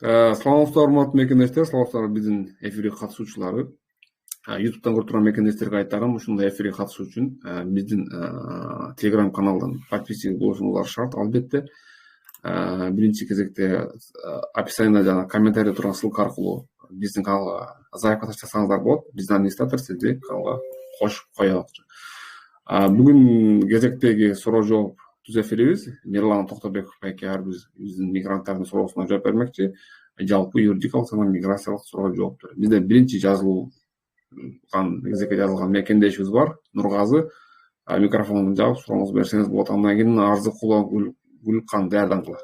Саламатсыздар, урматтуу мекендештер, саламатсыздар биздин эфирге катышуучулары. YouTube'дан көрүп турган мекендештерге айтарым, ушундай эфирге катышуу үчүн биздин Telegram каналдан подписчик болушуңуздар шарт, албетте. Биринчи кезекте описанияда жана комментарийде турган ссылка аркылуу биздин каналга заявка таштасаңыздар болот. Биздин администратор сизди каналга кошуп коёт. Бүгүн кезектеги суроо жооп түз эфирибиз. Мирлан Токтобеков байке биздин мигранттардын суроосуна жооп бермекчи. Жалпы юридикалык жана миграциялык суроо жооптор. Бизде биринчи кезекке жазылган мекендешибиз бар, Нургазы. Микрофонду жаап сурооңузду берсеңиз болот. Андан кийин Арзыкулова Гүлкан даярдангыла.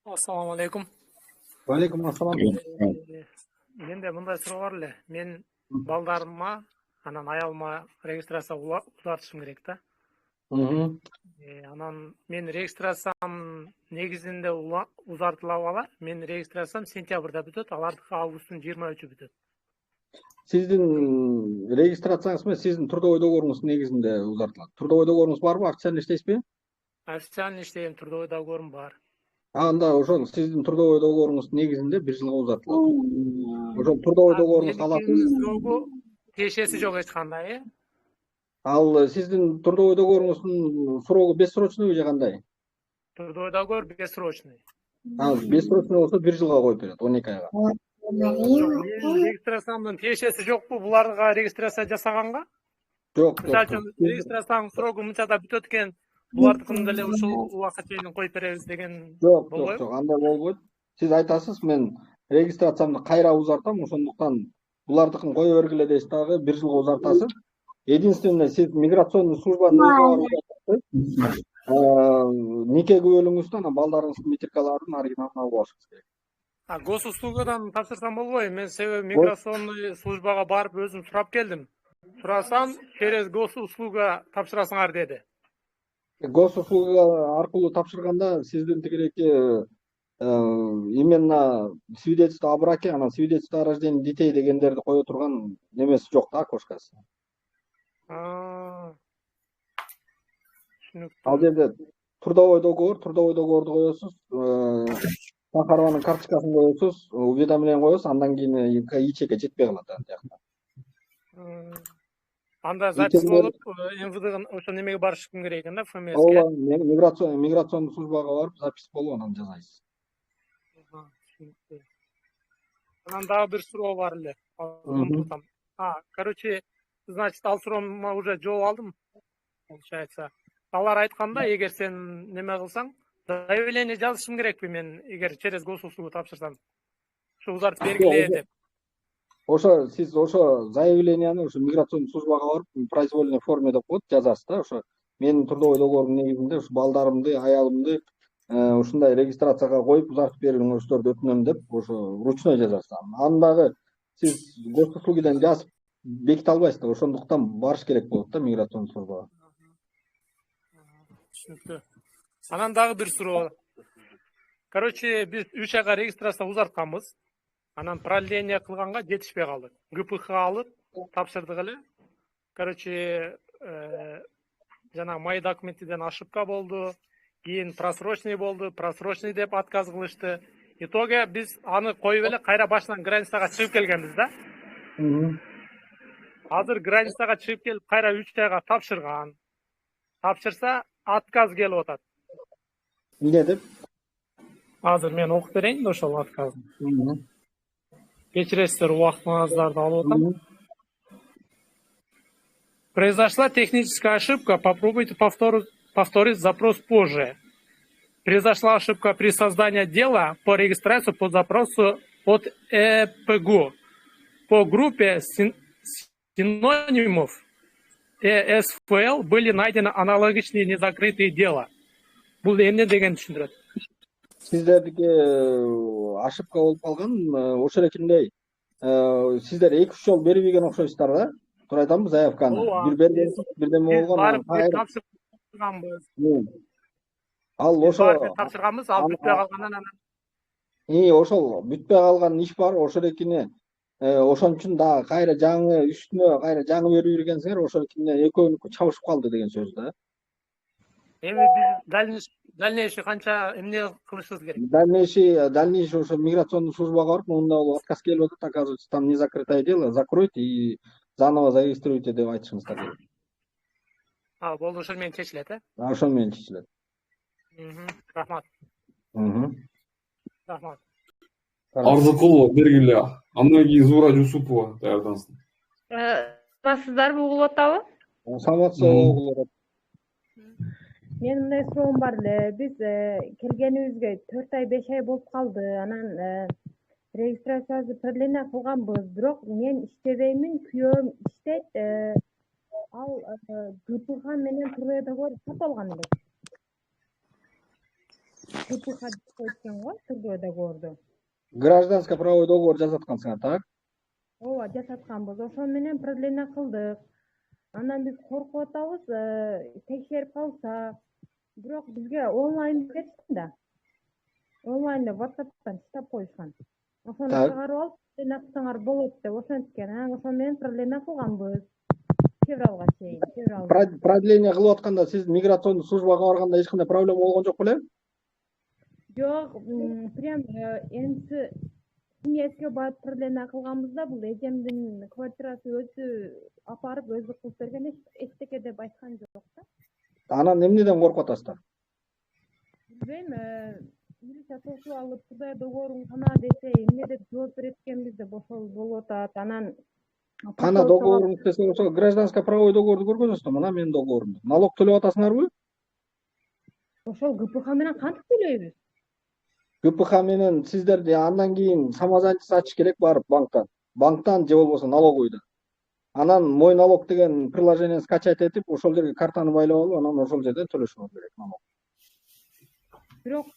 Ассаламу алейкум. Алейкум ассалам. Менде мындай суроо бар эле. Мен балдарыма, анан аялыма регистрация узартышым керек да. Анан мен регистрациям негизинде узартылып алар. Мен регистрациям сентябрда бүтөт, алардыкы августтун 23-ү бүтөт. Сиздин регистрацияңыз менен сиздин трудовой договоруңуз негизинде узартылат. Трудовой договоруңуз барбы? Официально иштейсизби? Официально иштейм, трудовой договорум бар. Анда ошол сиздин трудовой договоруңуз негизинде 1 жылга узартылат. Ошол трудовой договоруңузду аласыз. Тиешеси жок эч кандай, Ал сиздин трудовой договоруңуздун срогу бессрочный же кандай? Трудовой договор бессрочный. Ал бессрочный болсо 1 жылга коюп берет, 12 айга. Менин регистрациямдын тиешеси жокпу буларга регистрация жасаганга? Жок. Мисалы үчүн регистрациянын срогу мынчада бүтөт экен, булардыкын деле ушул убакытка чейин коюп беребиз деген Жок, андай болбойт. Сиз айтасыз, мен регистрациямды кайра узартам, ошондуктан булардыкын кое бергиле дейсиз дагы 1 жылга узартасыз. Единственное, сиз миграционный службаны нике күбөлүңүздү, анан балдарыңыздын метрикаларын оригиналын алып алышыңыз керек. Госуслугадан тапшырсам болбойбу? Мен себеби миграционный службага барып өзүм сурап келдим. Сурасам, через госуслуга тапшырасыңар деди. Госуслуга аркылуу тапшырганда сиздин тигилеки именно свидетельство о браке, анан свидетельство о рождении детей дегендерди кое турган немеси жок да, окошкасы. Ал жерде трудовой договорду коесуз, Сахарованын карточкасын коесуз, уведомление коесуз, андан кийин ИЧК жетпей калат ан жакта. Анда запись болуп, МВД ошо немеге барышым керек экен да, ФМСке. Ооба, миграционный службага барып запись болуп анан жазайсыз. Анан дагы бир суроо бар эле. Короче, значит, ал суроома уже жооп алдым. Получается, алар айтканда, эгер сен неме кылсаң, заявление жазышым керекпи мен, эгер через госуслугу тапшырсам? Ушу узартып бергиле деп. Ошо сиз заявленияны миграционный службага барып, произвольной форме деп коет, жазасыз да, ошо менин трудовой договорум негизинде ушу балдарымды, аялымды ушундай регистрацияга коюп узартып бериңиздерди өтүнөм деп, ошо ручной жазасыз. Аны дагы сиз госуслугидан жазып беките албайсыз да, ошондуктан барыш керек болот да миграционный службага. Түшүнүктүү. Анан дагы бир суроо. Короче, биз 3 айга регистрация узартканбыз. Анан продление кылганга жетишпей калдык. ГПХ алып тапшырдык эле. Короче, жана мои документиден ошибка болду. Кийин просрочный болду. Просрочный деп отказ кылышты. Итоге биз аны коюп эле кайра башынан границага чыгып келгенбиз да. Азыр границага чыгып келип кайра 3 айга тапшырган. Тапшырса отказ келип атат. Эмне деп? Азыр мен окуп берейин да ошол отказды. Кечиресиздер, убактыңыздарды алып атам. Произошла техническая ошибка. Попробуйте повторить запрос позже. Произошла ошибка при создании дела по регистрации по запросу от ЭПГО. По группе синонимов ЭСФЛ были найдены аналогичные незакрытые дела. Бул эмне деген түшүндүрөт? Сиздердики ошибка болуп калган, ошол экиндей. Сиздер 2-3 жол бербеген окшойсуздар да? Туура айтамбы, заявканы. Бир бергенсиз, бирдеме болгон. Тапшырганбыз. Ал ошо тапшырганбыз, ал бүтпөй калгандан анан. Ошол бүтпөй калган иш бар, ошол экини ошон үчүн дагы кайра жаңы үстүнө кайра жаңы берип бергенсиңер, ошол экине экөөнүкү чабышып калды деген сөз да. Эми биз дальнейший канча эмне кылышыбыз керек? Дальнейший ошо миграционный службага барып, мында болуп отказ келип атат, оказывается, там не закрытое дело, закройте и заново зарегистрируйте деп айтышыңыздар керек. Болду, ошол менен чечилет, Ошол менен чечилет. Рахмат. Рахмат. Арзыкулова бергиле. Андан кийин Зуура Жусупова даярдансын. Саламатсыздарбы, угулуп атабы? Саламатсыз угулуп. Менин мындай суроом бар эле. Биз келгенибизге 4 ай 5 ай болуп калды. Анан регистрацияны продление кылганбыз. Бирок мен иштебеймин, күйөөм иштейт. Ал ГПХ менен трудовой договор сатып алган элек. ГПХ деп коюшкан го, трудовой договорду. Гражданско правовой договор жасаткансыңар, так? Ооба, жасатканбыз. Ошол менен продление кылдык. Анан биз коркуп атабыз, текшерип калса. Бирок бизге онлайн беришти да. Онлайнда WhatsApp'тан читап коюшкан. Ошону чыгарып алып, продление кылсаңар болот деп ошенткен. Анан ошол менен продление кылганбыз. Февралга чейин. Продление кылып атканда сиз миграционный службага барганда эч кандай проблема болгон жок беле? Жок, прям энси семьяске барып продление кылганбыз да, бул эжемдин квартирасы өзү апарып, өзү кылып берген, эчтеке деп айткан жок да. Анан эмнеден коркуп атасыздар? Билбейм, милиция тосуп алып, трудовой договорун кана десе, эмне деп жооп берет экенбиз деп ошол болуп атат. Анан Кана договорун десе, ошо гражданско правовой договорду көргөнсүздөр, мына менин договорумду. Налог төлөп атасыңарбы? Ошол ГПХ менен кантип төлөйбүз? ГПХ менен сиздерди андан кийин самозанятость ачыш керек барып банктан же болбосо налоговыйдан. Анан мой налог деген приложение скачать этип, ошол жерге картаны байлап алып, анан ошол жерден төлөшүңүз керек налог. Бирок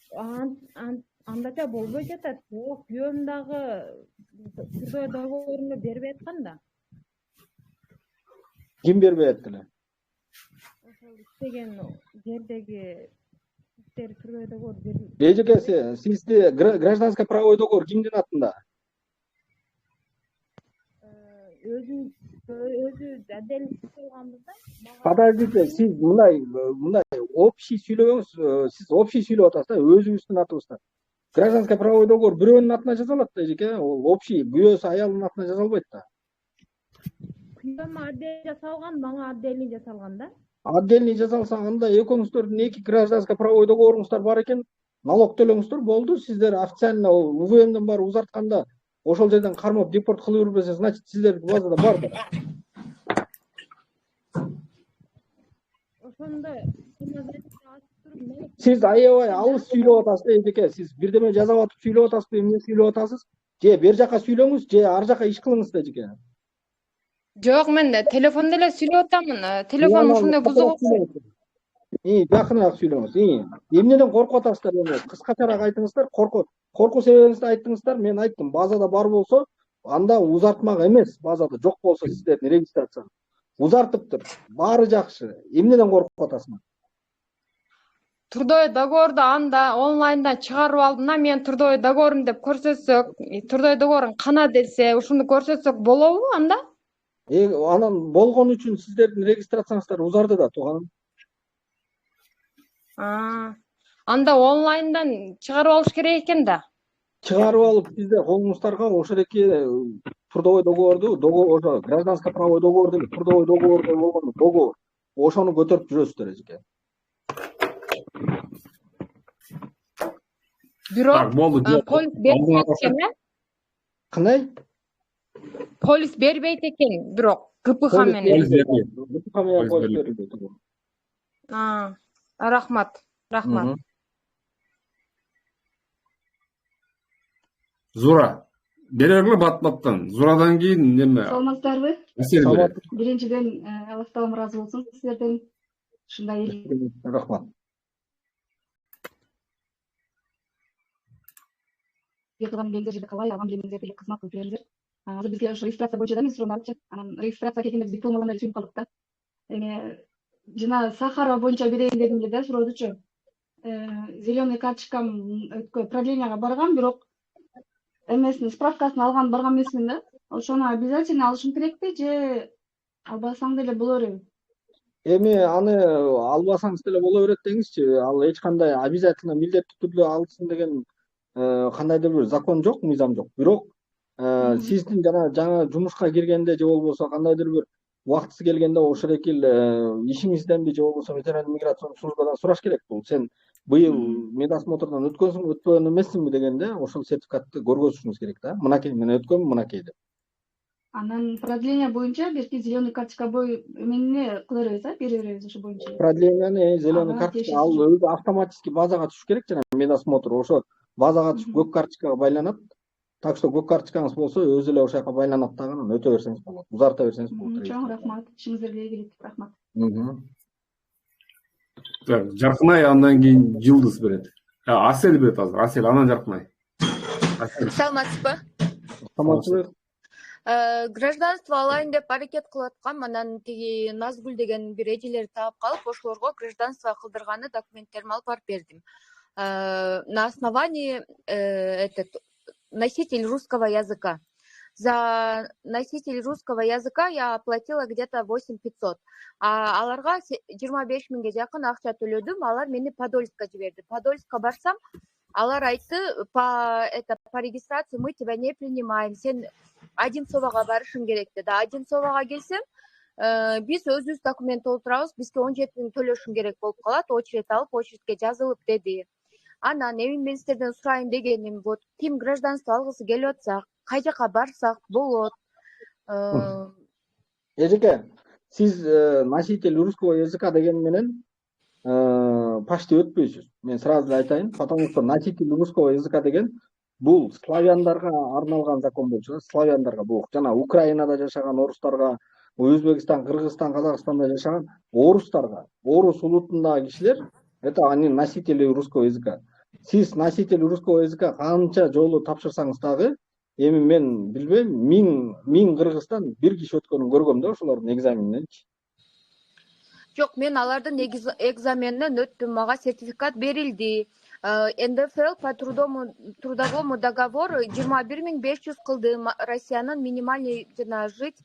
андача болбой жатат. Күйөөм дагы трудовой договоруну бербей аткан да. Ким бербей атты эле? Ошол иштеген жердеги трудовой договор бербей. Эжекеси, сизде гражданско правовой договор кимдин атында? Өзү отдельно алганбыз да. Подождите, сиз мындай общий сүйлөбөңүз, сиз общий сүйлөп атасыз да, өзүңүздүн атыбызда. Гражданско правовой договор бирөөнүн атына жасалат да, эжеке, ол общий, күйөөсү аялдын атына жасалбайт да. Күйөөм отдельно жасалган, мага отдельно жасалган да. Отдельный жасалса, анда экөөңүздөрдүн эки гражданско правовой договоруңуздар бар экен, налог төлөңүздөр, болду. Сиздер официально УВМден бар узартканда ошол жерден кармап депорт кылып бербесе, значит сиздердин базада бар да. Ошондо сиз аябай алыс сүйлөп атасыз да, эжеке. Сиз бирдеме жазап атып сүйлөп атасызбы, эмне сүйлөп атасыз? Же бер жака сүйлөңүз, же ар жака иш кылыңыз да, эжеке. Жок, мен телефондо эле сүйлөп атамын. Телефон ушундай бузук. Жакыныраак сүйлөңүз. Эмнеден коркуп атасыздар эми? Кыскачараак айтыңыздар. Коркуу себебиңизди айттыңыздар. Мен айттым, базада бар болсо, анда узартмак эмес, базада жок болсо сиздердин регистрацияны. Узартыптыр. Баары жакшы. Эмнеден коркуп атасыңар? Трудовой договорду анда онлайндан чыгарып алдым да, мен трудовой договорум деп көрсөтсөк, трудовой договорун кана десе, ушуну көрсөтсөк болобу анда? Анан болгон үчүн сиздердин регистрацияңыздар узарды да, тууганым. Анда онлайндан чыгарып алыш керек экен да. Чыгарып алып, сиздер колуңуздарга ошондойки трудовой договорду, ошо гражданско правовой договор деле, трудовой договор болгон договор. Ошону көтөрүп жүрөсүздөр эжеке. Бирок полис бербейт экен, Кандай? Полис бербейт экен, бирок ГПХ менен. ГПХ менен полис бербейт. Рахмат. Зура, берерле бат-баттан. Зурадан кийин неме? Саламатсыздарбы? Саламат. Биринчиден Аллахтан ыраазы болсун сиздерден. Ушундай Рахмат. кылган эмгегиңер жерде калбай, алган билимиңерди эле кызмат кылып бериңер. Азыр бизге ошо регистрация боюнча да мен суроону алчы. Анан регистрация келгенде диплом алганда эле түшүнүп калдык да. Эми жана Сахара боюнча берейин дедим эле да суроодучу. Зеленый карточкам продлениега баргам, бирок эмесин справкасын алган барган эмесмин да. Ошону обязательно алышым керекпи же албасаң деле болор эле? Эми аны албасаңыз деле боло берет деңизчи. Ал эч кандай обязательно милдеттүү түрдө алсын деген кандайдыр бир закон жок, мыйзам жок. Бирок сиздин жаңа жумушка киргенде же болбосо кандайдыр бир убактысы келгенде ошол экил ишиңизденби же болбосо ветеран миграциондук службадан сураш керек. Бул сен быйыл медосмотрдон өткөнсүңбү, өтпөгөн эмессиңби дегенде ошол сертификатты көргөзүшүңүз керек да. Мынакей мен өткөнмүн, мынакей деп. Анан продление боюнча бирки зеленый карточка эмени кыла беребиз, бере беребиз ошо боюнча. Продлениени зеленый карточка ал өзү автоматически базага түшүш керек жана медосмотр ошо базага түшүп көк карточкага байланат. Так что көк карточкаңыз болсо өзү эле ошол жака байланат дагы, анан өтө берсеңиз болот, узарта берсеңиз болот. Чоң рахмат, ишиңиздерге ийгилик, рахмат. Жаркынай андан кийин Жылдыз берет. Асель берет азыр. Асель анан Жаркынай. Саламатсызбы? Саламатсызбы. Гражданство алайын деп аракет кылып аткам, анан тиги Назгүл деген бир эжелерди таап калып, ошолорго гражданство кылдырганы документтеримди алып барып бердим. На основании носитель русского языка. За носитель русского языка я оплатила где-то 8500. А аларга 25 миңге жакын акча төлөдүм. Алар мени Подольскка жиберди. Подольскка барсам, алар айтты, по регистрации мы тебя не принимаем. Сен Одинцовага барышың керек деди. Одинцовага келсем, биз өзүбүз документ толтурабыз, бизге 17 миң төлөшүң керек болуп калат, очередь алып, очередке жазылып деди. Анан эми мен сиздерден сурайын дегеним, вот ким гражданство алгысы келип атса, кай жака барсак болот? Эжеке, сиз носитель русского языка деген менен почти өтпөйсүз. Мен сразу айтайын, потому что носитель русского языка деген бул славяндарга арналган закон болчу да, славяндарга. Бул жана Украинада жашаган орустарга, Өзбекстан, Кыргызстан, Казакстанда жашаган орустарга, орус улутундагы кишилер это они носители русского языка. Сиз носитель русского языка канча жолу тапшырсаңыз дагы, эми мен билбейм, миң Кыргызстан бир киши өткөнүн көргөм да ошолордун экзамениненчи. Жок, мен алардын экзаменинен өттүм, мага сертификат берилди. НДФЛ по трудовому договору 21500 кылды. Россиянын минимальный жана жить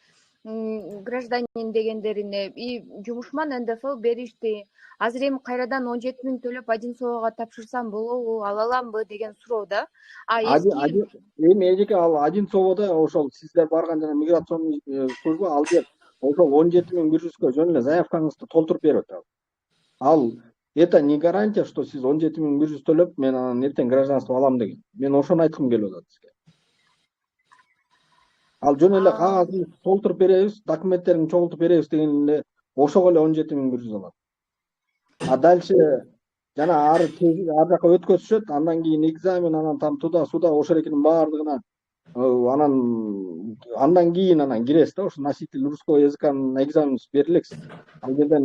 гражданин дегендерине и жумушман НДФЛ беришти. Азыр эми кайрадан 17 миң төлөп Одинцовага тапшырсам болобу, ала аламбы деген суроо да. Эми эжеке ал Одинцоводо ошол сиздер барган жана миграционный служба ал жер ошол 17100га жөн эле заявкаңызды толтуруп берип атат. Ал это не гарантия, что сиз 17100 төлөп мен анан эртең гражданство алам деген. Мен ошону айткым келип атат сизге. Ал жөн эле кагазыңызды толтуруп беребиз, документтериңди чогултуп беребиз деген эле ошого эле 17100 алат. А дальше жана ар жака өткөзүшөт, андан кийин экзамен, анан там туда-суда ошол экинин баардыгына андан кийин киресиз да, ошо носитель русского языканын экзаменин берилексиз. Ал жерден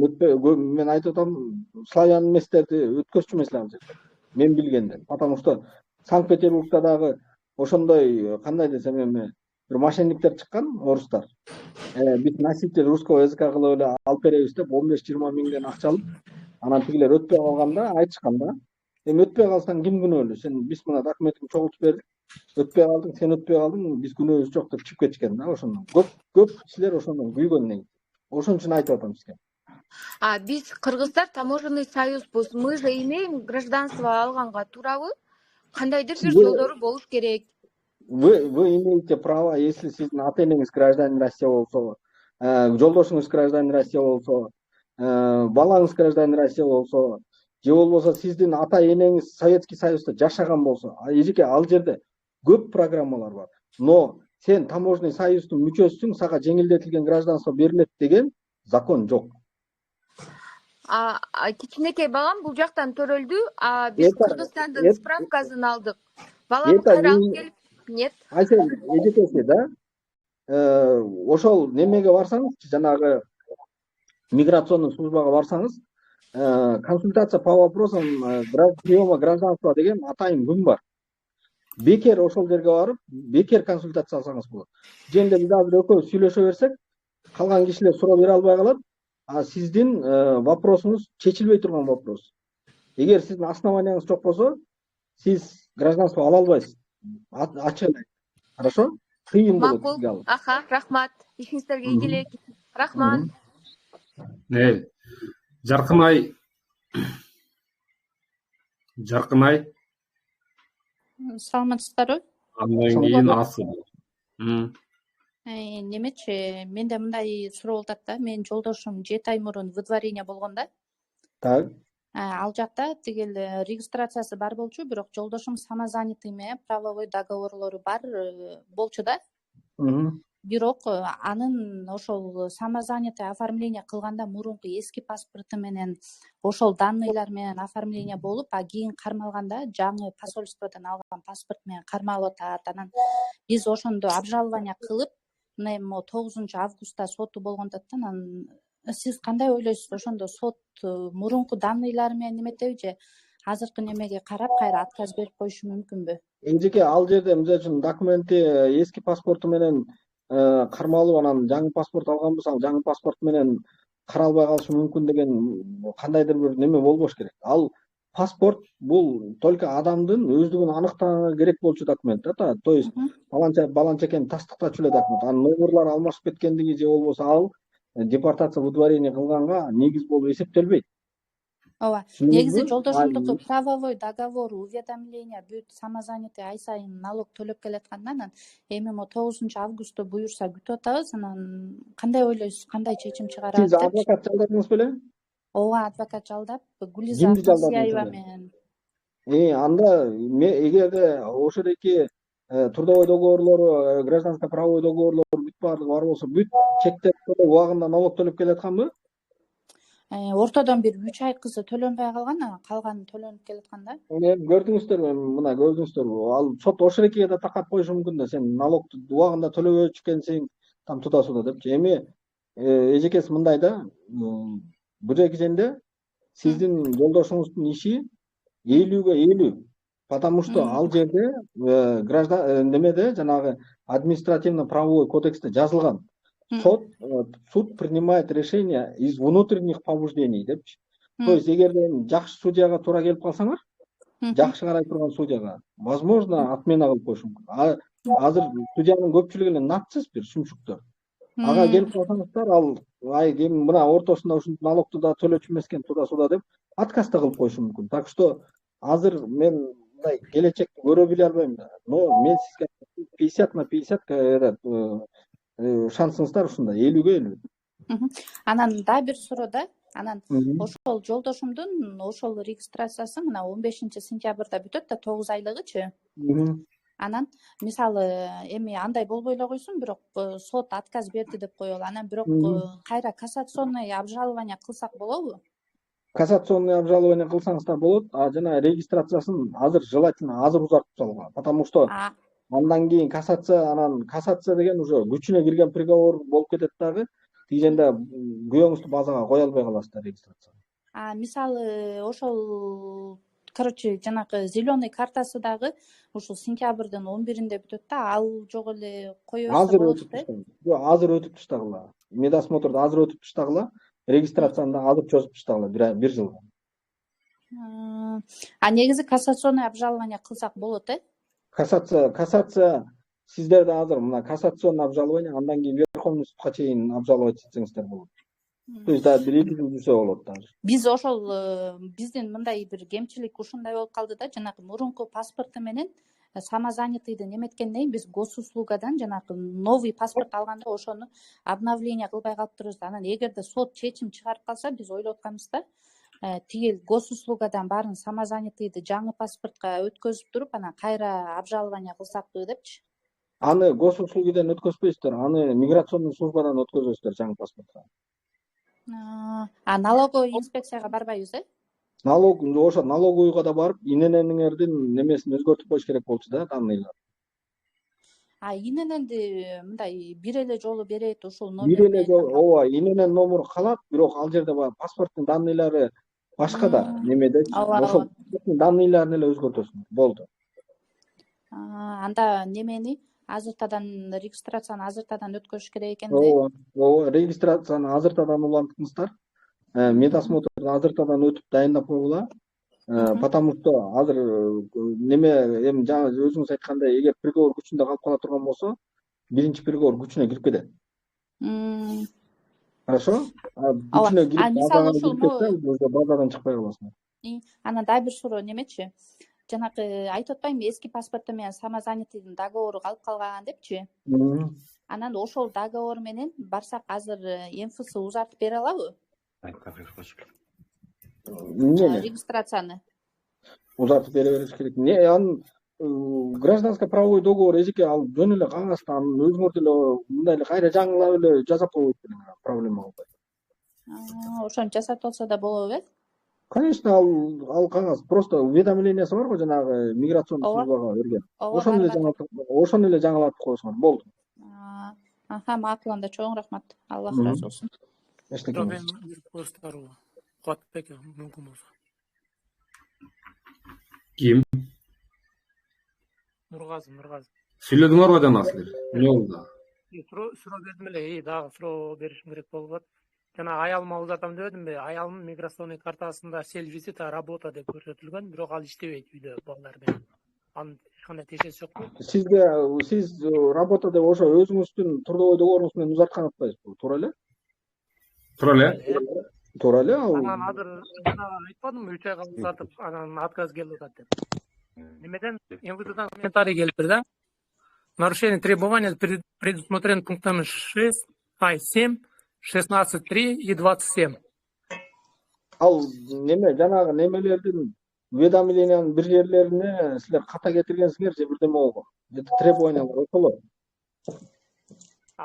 мен айтып атам, славян эместерди өткөзчү эмес ал жерде. Мен билгенден. Потому что Санкт-Петербургда дагы ошондой кандай десем эми бир мошенниктер чыккан, орустар. Биз носитель русского языка кылып эле алып беребиз деп 15-20 миңден акча алып, анан тигилер өтпөй калганда айтышкан да. Эми өтпөй калсаң ким күнөөлүү? Сен биз мына документиңди чогултуп бердик. Өтпөй калдың, сен өтпөй калдың, биз күнөөбүз жок деп чыгып кетишкен да ошондон. Көп кишилер ошондон күйгөн негизи. Ошон үчүн айтып атам сизге. Биз кыргыздар таможенный союзбуз. Мы же имеем гражданство алганга туурабы? Кандайдыр бир жолдору болуш керек. Вы имеете право, если сиздин ата-энеңиз гражданин Россия болсо, жолдошуңуз гражданин Россия болсо, балаңыз гражданин Россия болсо, же болбосо сиздин ата-энеңиз Советский Союзда жашаган болсо, эжеке ал жерде көп программалар бар. Но сен таможенный союздун мүчөсүсүң, сага жеңилдетилген гражданство берилет деген закон жок. Кичинекей балам бул жактан төрөлдү, биз Кыргызстандын справкасын алдык. Балам кайра алып келип, нет. Эжекеси да, ошол немеге барсаңыз, жанагы миграционный службага барсаңыз, консультация по вопросам приема гражданства деген атайын күн бар. Бекер ошол жерге барып, бекер консультация алсаңыз болот. Жөнүндө биз азыр экөөбүз сүйлөшө берсек, калган кишилер суроо бере албай калат, а сиздин вопросуңуз чечилбей турган вопрос. Эгер сиздин основанияңыз жок болсо, сиз гражданство ала албайсыз. Ачык эле. Хорошо? Кыйын болот сизге ал. Рахмат. Ишиңиздерге ийгилик. Рахмат. Жаркынай саламатсыздарбы? андан кийин Асыл. Немечи, менде мындай суроо болуп атат да. Менин жолдошум 7 ай мурун выдворение болгон да. Так. Ал жакта тигил регистрациясы бар болчу, бирок жолдошум самозанятый менен правовой договорлору бар болчу да. Бирок анын ошол самозанятый оформление кылганда мурунку эски паспорту менен ошол данныйлар менен оформление болуп, а кийин кармалганда жаңы посольстводон алган паспорт менен кармалып атат. Анан биз ошондо обжалование кылып, мына эми 9-августта соту болгондуктан, анан сиз кандай ойлойсуз? Ошондо сот мурунку данныйлар менен неметеби же азыркы немеге карап кайра отказ берип коюшу мүмкүнбү? Эжеке, ал жерде мисалы үчүн документи эски паспорту менен кармалып, анан жаңы паспорт алган болсо, ал жаңы паспорт менен каралбай калышы мүмкүн деген кандайдыр бир неме болбош керек. Ал паспорт бул только адамдын өздүгүн аныктаганга керек болчу документ да. То есть баланча экенин тастыктачу эле документ. Анын номерлары алмашып кеткендиги же болбосо ал депортация выдворение кылганга негиз болуп эсептелбейт. Ооба. Негизи жолдошумдуку правовой договор, уведомление бүт самозанятый ай сайын налог төлөп келатканда, анан эми 9-августта буюрса күтүп атабыз. Анан кандай ойлойсуз? Кандай чечим чыгарат деп? Сиз адвокат жалдадыңыз беле? Ооба, адвокат жалдап, Гулиза Акмасияева менен. Анда эгерде ошодоки трудовой договорлору, гражданско правовой договорлору бүт баардыгы бар болсо, бүт чектер убагында налог төлөп келатканбы? Ортодон бир 3 ай кызы төлөнбөй калган, калганы төлөнүп келаткан да. Көрдүңүздөрбү, мына көрдүңүздөрбү? Ал сот ошолекеге да такап коюшу мүмкүн да, сен налогду убагында төлөбөй экенсиң, там туда-суда депчи. Эми эжекеси мындай да, бул жерде сиздин жолдошуңуздун иши 50-50. Потому что ал жерде граждан немеде жанагы административно-правовой кодексте жазылган. Суд принимает решение из внутренних побуждений депчи. То есть эгерде жакшы судьяга туура келип калсаңар, жакшы карай турган судьяга, возможно, отмена кылып коюшу мүмкүн. Азыр судьянын көпчүлүгү эле нацист бир шүмшүктөр. Ага келип калсаңыздар, ал мына ортосунда ушинтип налогду да төлөчү эмес экен, туда-суда деп отказ да кылып коюшу мүмкүн. Так что азыр мен мындай келечекти көрө биле албайм да. Но мен сизге 50/50 шансыңыздар ушундай, 50/50. Анан да бир суроо да. Анан ошол жолдошумдун ошол регистрациясы мына 15-сентябрда бүтөт да, 9 айлыгычы. Анан мисалы эми андай болбой эле койсун, бирок сот отказ берди деп коелу. Анан бирок кайра кассационный обжалование кылсак болобу? Кассационный обжалование кылсаңыздар болот, жана регистрациясын азыр желательно азыр узартып салгыла. Потому что андан кийин кассация деген уже күчүнө кирген приговор болуп кетет дагы. Тигенде күйөөңүздү базага кое албай каласыздар регистрация. Мисалы ошол жанагы зеленый картасы дагы ушул сентябрдын 11-инде бүтөт да, ал жок эле кое берсе болот да. Азыр өтүп таштагыла. Медосмотрду азыр өтүп таштагыла. Регистрацияны да азыр чозуп таштагыла, бир жылга. Негизи кассационный обжалование кылсак болот, Кассация сиздерде азыр мына кассационный обжалование, андан кийин Верховный судка чейин обжаловать этсеңиздер болот. То есть да, бир жыл жүрсө болот даже. Биз ошол биздин мындай бир кемчилик ушундай болуп калды да, жанагы мурунку паспорту менен самозанятыйды неметкенден кийин биз госуслугадан жанагы новый паспорт алганда ошону обновление кылбай калыптырбыз. Анан эгерде сот чечим чыгарып калса, биз ойлоп атканбыз да, тигил госуслугадан баарын самозанятыйды жаңы паспортко өткөзүп туруп, анан кайра обжалование кылсакпы депчи. Аны госуслугиден өткөзбөйсүздөр, аны миграционный службадан өткөзөсүздөр жаңы паспортко. Налоговый инспекцияга барбайбыз, Ошо налоговыйга да барып, ИННңердин немесин өзгөртүп коюш керек болчу да, данныйлар. ИННди мындай бир эле жолу берет, ушул номер. Бир эле жолу, ооба, ИНН номеру калат, бирок ал жерде паспорттун данныйлары башка да немеде. Ошол данныйларын эле өзгөртөсүң, болду. Анда немени регистрацияны азыртадан өткөрүш керек экен да. Ооба, регистрацияны азыртадан улантыңыздар. Медосмотрду азыртадан өтүп дайындап койгула. Потому что азыр неме эми жаңы өзүңүз айткандай, эгер приговор күчүндө калып кала турган болсо, биринчи приговор күчүнө кирип кетет. Хорошо? ооба. Içine girip Мисалы базаға ушул кирип кетсе, уже базадан чыкпай каласың. анан дагы бир суроо немечи? Жанагы айтып атпаймынбы, эски паспортто менен самозанятыйдын договору калып калган депчи? Анан ошол договор менен барсак азыр МФС узартып бере алабы? Эмнени? Регистрацияны. Узартып бере бериш керек. Не, анын гражданско правовой договор эжеке ал жөн эле кагазда, анын өзүңөр деле мындай эле кайра жаңылап эле жасап койбойт белең, проблема болбойт. Ошону жасатып алса да болобу э? Конечно, ал кагаз просто уведомлениясы бар го жанагы миграционный службага берген. Ошону эле жаңылатып койсоңор болду. Макул, анда чоң рахмат. Аллах разы болсун. Кубатбек мүмкүн болсо. Ким? Нургазы. Сүйлөдүңөрбү жана силер? Эмне болду? Суроо бердим эле, дагы суроо беришим керек болуп атат. Жана аялыма узатам дебедимби? Аялымдын миграционный картасында сел-визит работа деп көрсөтүлгөн, бирок ал иштебейт үйдө балдар менен. Анын эч кандай тиешеси жокпу? Сиз работа деп ошо өзүңүздүн трудовой договоруңуз менен узаткан атпайсызбы? Туура эле? Туура эле. Анан азыр айтпадымбы 3 айга узартып, анан отказ келип атат деп. Немеден МВДдан комментарий келиптир да. Нарушение требований предусмотрено пунктами 7, 16.3 и 27. Ал неме жанагы немелердин уведомлениянын бир жерлерине силер ката кетиргенсиңер же бирдеме болгон? Требованиялар ошоло.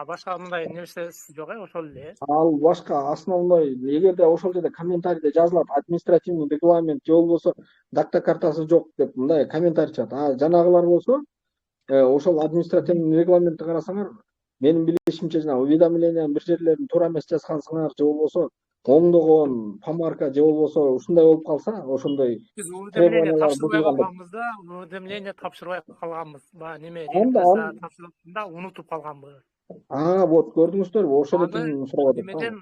Башка мындай нерсе жок ошол эле. Ал башка основной, эгерде ошол жерде комментарийде жазылат административный регламент же болбосо дакта картасы жок деп мындай комментарий чыгат. Жанагылар болсо ошол административный регламентти карасаңар, менин билишимче жанагы уведомлениянын бир жерлерин туура эмес жазгансыңар же болбосо оңдогон помарка же болбосо ушундай болуп калса, ошондой биз уведомление тапшырбай калганбыз да, уведомление тапшырбай калганбыз. Неме регистрация тапшырганда унутуп калганбыз. Вот көрдүңүздөрбү, ошол үчүн сурап атат. Немеден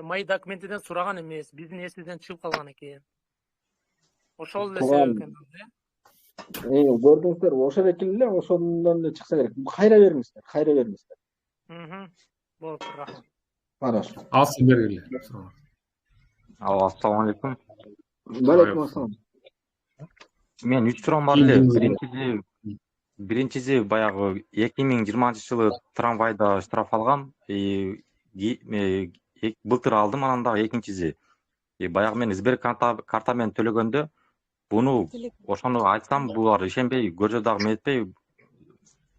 мои документиден сураган эмес, биздин эсибизден чыгып калган экен. Ошол эле себеп экен. Көрдүңүздөрбү, ошол эле ошондон эле чыкса керек. Кайра бериңиздер. Болуп рахмат. Хорошо. Ал сиз бергиле. Ассаламу алейкум. Алейкум ассалам. Мен 3 суроом бар эле. Биринчиси баягы 2020-жылы трамвайда штраф алгам. Былтыр алдым, анан дагы экинчиси. Баягы мен Сбербанк карта менен төлөгөндө буну ошону айтсам, булар ишенбей, көрсө дагы метпей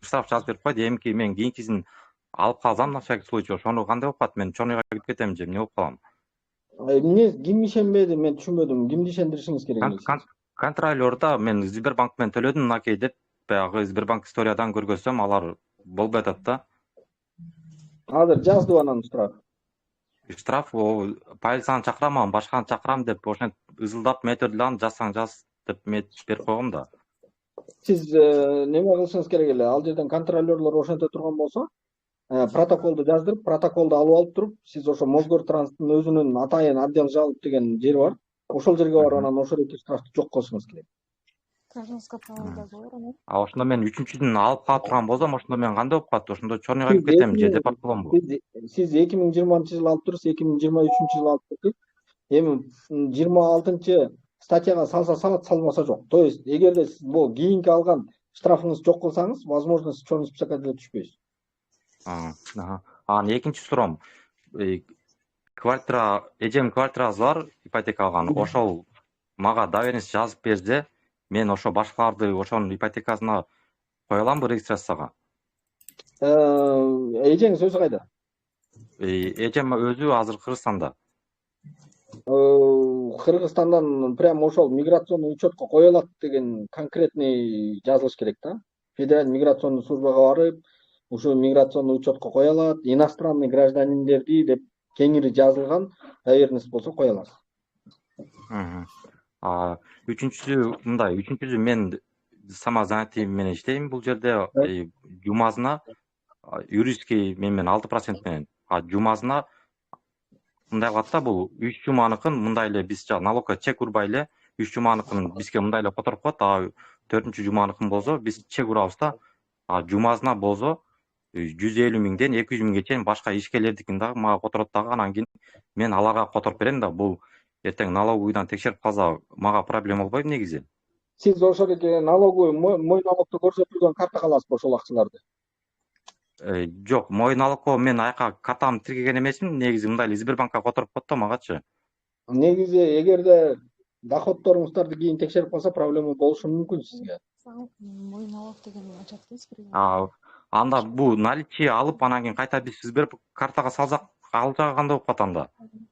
штраф жазып берип койду. Эмки мен кийинкисин алып калсам на всякий случай, ошону кандай болуп калат? Мен чоңуйга кирип кетем же эмне болуп калам? Эмне ким ишенбеди, мен түшүнбөдүм. Кимди ишендиришиңиз керек? Контролерда мен Сбербанк менен төлөдүм, накей деп баягы Сбербанк историядан көргөзсөм, алар болбой атат да. Азыр жаздыбы анан штраф? Штраф полицияны чакыраман, башканы чакырам деп ошентип ызылдап метирди, аны жазсаң жаз деп метип берип койгом да. Сиз неме кылышыңыз керек эле, ал жерден контролерлор ошенте турган болсо, протоколду жаздырып, протоколду алып алып туруп, сиз ошо Мосгортранспорттун өзүнүн атайын отдел жалоб деген жери бар. Ошол жерге барып анан ошол эки штрафты жок кылышыңыз керек. Ошондо мен 3-чүдүн алып калып турган болсом, ошондо мен кандай болуп калат? Ошондо чоңуйга кирип кетем же деп аткаламбы? Сиз 2020-жылы алып туруп, 2023-жылы алып туруп, эми 26 статьяга салса салат, салмаса жок. То есть эгерде сиз бул кийинки алган штрафыңызды жок кылсаңыз, возможно, сиз чоң списокко деле түшпөйсүз. Анан экинчи суроом, квартира, эжем квартирасы бар, ипотека алган. Ошол мага доверенность жазып берсе, мен ошо башкаларды ошонун ипотекасына кое аламбы регистрацияга? Эжеңиз өзү кайда? Эжем өзү азыр Кыргызстанда. Кыргызстандан прям ошол миграционный учетко кое алат деген конкретный жазылыш керек да. Федеральный миграционный службага барып, ушул миграционный учетко кое алат, иностранный гражданиндерди деп кеңири жазылган доверенность болсо кое аласыз. Үчүнчүсү мен самозанятый менен иштейм бул жерде, жумасына юридический менен 6% менен. Жумасына мындай кылат да, бул 3 жуманыкын мындай эле биз налогко чек урбай эле 3 жуманыкын бизге мындай эле которуп коет, 4-чү жуманыкын болсо биз чек урабыз да. Жумасына болсо 150 миңден 200 миңге чейин башка ишкерлердикин дагы мага которот дагы, анан кийин мен аларга которуп берем да, бул эртең налоговыйдан текшерип калса мага проблема болбойбу негизи. Сиз ошол эки налоговый мой налогдо көрсөтүлгөн картага аласызбы ошол акчаларды? Жок, мой налогко мен аяка картамды тиркеген эмесмин, негизи мындай эле Сбербанкка которуп коет да магачы. Негизи эгерде доходдоруңуздарды кийин текшерип калса проблема болушу мүмкүн сизге. Мой налог деген ачат да. Анда бул наличие алып, анан кийин кайта биз Сберкартага салсак алжа кандай болуп калат анда?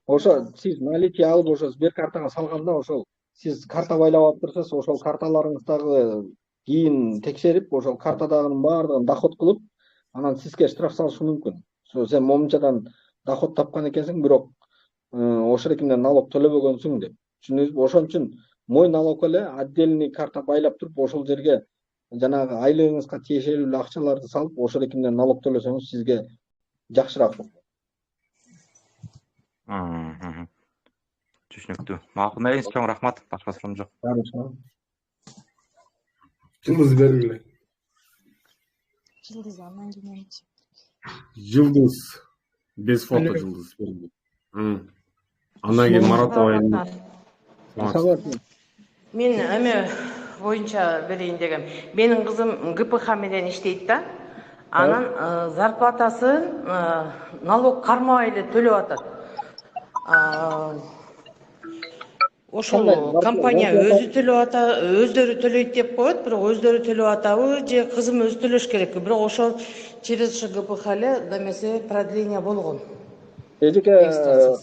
Ошо сиз наличие алып ошо Сберкартага салганда ошол сиз карта байлап алып турсаңыз, ошол карталарыңыздагы кийин текшерип, ошол картадагынын баардыгын доход кылып, анан сизге штраф салышы мүмкүн. Сен момунчадан доход тапкан экенсиң, бирок ошол эркинден налог төлөбөгөнсүң деп. Түшүндүңүзбү? Ошон үчүн мой налог эле отдельный карта байлап туруп, ошол жерге жанагы айлыгыңызга тиешелүү акчаларды салып, ошол эркинден налог төлөсөңүз сизге жакшыраак болот. Түшүнүктүү. Макул, мейли, чоң рахмат. Башка суроом жок. Жылдыз бергиле. Жылдыз анан кийин Жылдыз без фото жылдыз бергиле. Андан кийин Марат абайдын. Мен эме боюнча берейин дегем. Менин кызым ГПХ менен иштейт да. Анан зарплатасын налог кармабай эле төлөп атат. Ошол компания өзү төлөп атат, өздөрү төлөйт деп коет, бирок өздөрү төлөп атабы же кызым өзү төлөш керекпи? Бирок ошол через ГПХ эле демесе продление болгон. Эжеке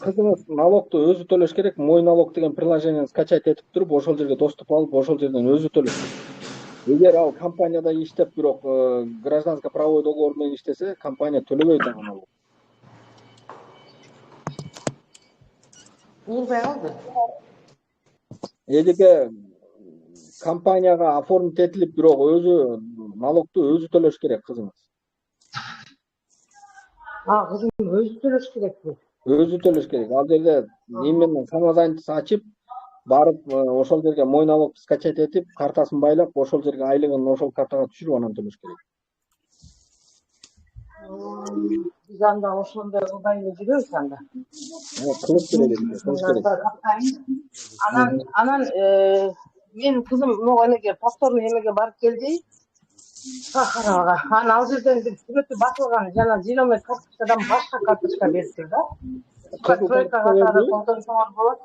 кызыңыз налогду өзү төлөш керек. Мой налог деген приложениени скачать этип туруп, ошол жерге доступ алып, ошол жерден өзү төлөш керек. Эгер ал компанияда иштеп, бирок гражданско правовой договор менен иштесе, компания төлөбөйт ага налог. Угулбай калды. Эжеке компанияга оформить этилип, бирок өзү налогду өзү төлөш керек кызыңыз. Кызым өзү төлөш керекпи? Өзү төлөш керек. Ал жерде именен самозанятость ачып, барып ошол жерге мой налогду скачать этип, картасын байлап, ошол жерге айлыгын ошол картага түшүрүп, анан төлөш керек. Биз анда ошондой кылбай эле жүрөбүз анда. Кылып керек. Анан менин кызым могу эмеге повторный эмеге барып келди. Сахарага. Анан ал жерден сүрөтү басылган жана зеленый карточкадан башка карточка бериптир да. Тройка катары колдонсоңор болот.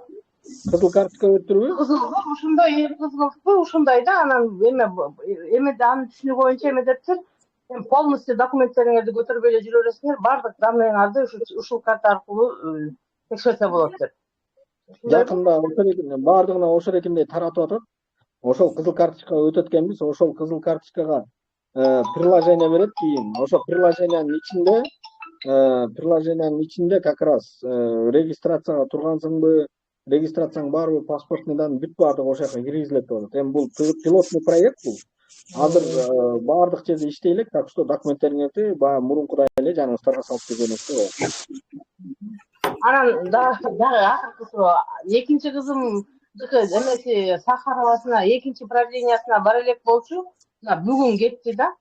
Кызыл карточка бериптирби? Кызыл, ошондой кызыл, ошондой да. Анан эмеде анын түшүнүгү боюнча эме дептир. Полностью документтериңерди көтөрбөй эле жүрө бересиңер, бардык данныйыңарды ушул карта аркылуу текшерсе болот деп. Жакында бардыгына ошол эркиндей таратып атат. Ошол кызыл карточкага өтөткенбиз, ошол кызыл карточкага приложение берет кийин. Ошол приложениянын ичинде как раз регистрацияга тургансыңбы, регистрацияң барбы, паспортный данный бүт бардыгы ошол жака киргизилет деп атат. Эми бул пилотный проект бул. Азыр бардык жерде иштей элек, так что документтериңерди баягы мурункудай эле жаныбыздарга салып берсеңиз. Анан дагы акыркы суроо. Экинчи кызым эмеси Сахаровасына экинчи продлениесине бара элек болчу. Бүгүн кетти да.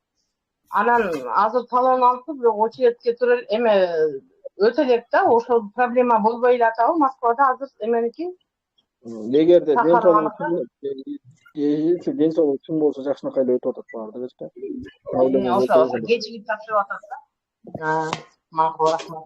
Анан азыр талон алып, бирок очередке туруп өтө элек да. Ошол проблема болбой эле атабы Москвада азыр эменики? Эгерде ден соолугу чың болсо жакшынакай эле өтүп атат баардыгы. Ошо кечигип тапшырып атат да. Макул, рахмат.